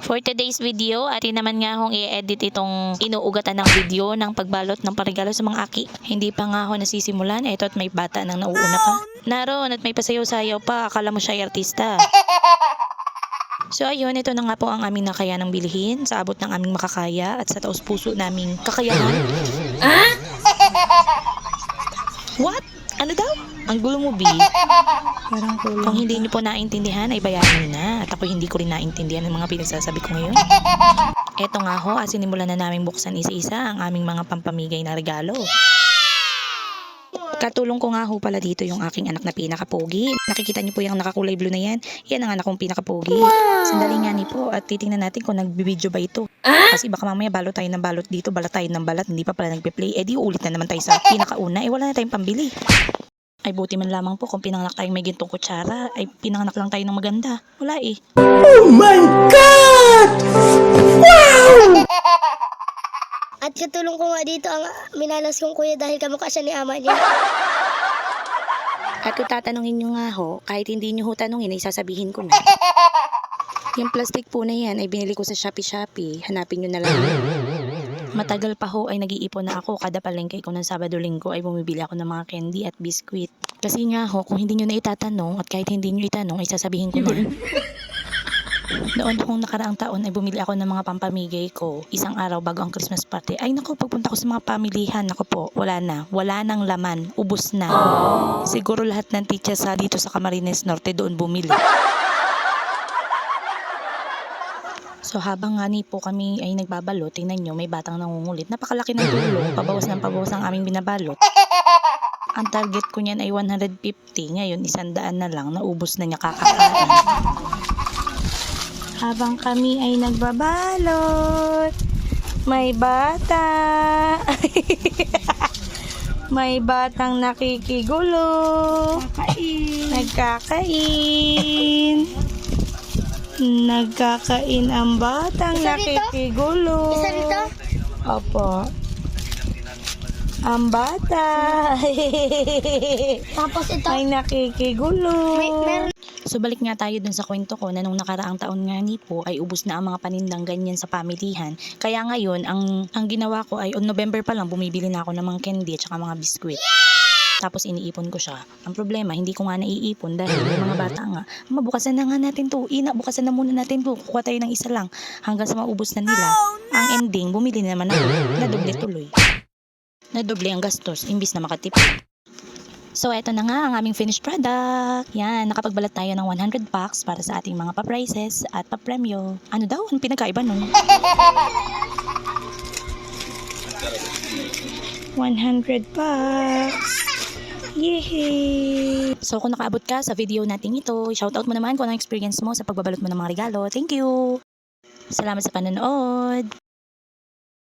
For today's video, ari naman nga akong i-edit itong inuugatan ng video ng pagbalot ng parigalo sa mga aki. Hindi pa nga ako nasisimulan, eto at may bata nang nauuna pa. Naroon at may pasayaw-sayaw pa, akala mo siya ay artista. So ayun, ito na nga po ang aming nakayanang bilhin sa abot ng aming makakaya at sa taos puso naming kakayahan. Ah? What? Ano daw? Ang gulo mo, B. Parang kulang. Kung hindi niyo po naintindihan, ay bayaran niyo na. At ako hindi ko rin naintindihan ng mga pinagsasabi ko ngayon. Eto nga ho, sinimulan na namin buksan isa-isa ang aming mga pampamigay na regalo. Katulong ko nga ho pala dito yung aking anak na pinakapogi. Nakikita niyo po yung nakakulay blue na yan. Yan ang anak kong pinakapogi. Sandali nga ni po at titingnan natin kung nagbibideo ba ito. Kasi baka mamaya balot tayo ng balot dito, balat tayo ng balat, hindi pa pala nagpe-play. Eh di ulit na naman tayo sa pinakauna. Eh wala na tayong pambili. Ay buti man lamang po kung pinanganak tayong may gintong kutsara, ay pinanganak lang tayo ng maganda. Wala eh. Oh my God! Wow! At katulong ko nga dito ang minalas kong kuya dahil kamukha siya ni ama niya. At kung tatanungin nyo nga ho, kahit hindi nyo ho tanungin ay sasabihin ko na. Yung plastic po na yan ay binili ko sa Shopee. Hanapin nyo na lang. Matagal pa ho ay nag-iipon na ako. Kada palengke ko ng Sabado-Linggo ay bumibili ako ng mga candy at biskwit. Kasi nga ho, kung hindi nyo na itatanong at kahit hindi nyo itanong ay sasabihin ko na. Noon kung nakaraang taon ay bumili ako ng mga pampamigay ko isang araw bago ang Christmas party. Ay naku, pagpunta ko sa mga pamilihan, naku po, wala nang laman, ubos na. Siguro lahat ng teacher sa dito sa Camarines Norte doon bumili. So habang nga po kami ay nagbabalot, tingnan nyo, may batang nangungulit. Napakalaki ng tulong, pabawas ang aming binabalot. Ang target ko niyan ay 150, ngayon 100 na lang, naubos na niya kakakain. Habang kami ay nagbabalot, may bata. May batang nakikigulo. Nagkakain. Nagkakain ang batang nakikigulo. Isa rito? Opo. Ang bata. Tapos ito. Ay nakikigulo. Meron. So balik nga tayo dun sa kwento ko na nung nakaraang taon nga ni po ay ubos na ang mga panindang ganyan sa pamilihan. Kaya ngayon, ang ginawa ko ay on November pa lang bumibili na ako ng mga candy at saka mga biskwit. Tapos iniipon ko siya. Ang problema, hindi ko nga naiipon dahil may mga bata nga, bukasan na nga natin to. Bukasan na muna natin to. Kukuha tayo ng isa lang hanggang sa maubos na nila. Ang ending, bumili na naman ako. Nadoble tuloy. Nadoble ang gastos, imbis na makatipid. So, eto na nga ang aming finished product. Yan, nakapagbalat tayo ng 100 packs para sa ating mga pa-prizes at pa-premyo. Ano daw? Ang pinagkaiba nun? 100 packs. Yehey! So, kung nakaabot ka sa video natin ito, shoutout mo naman kung anong experience mo sa pagbabalot mo ng mga regalo. Thank you! Salamat sa panonood!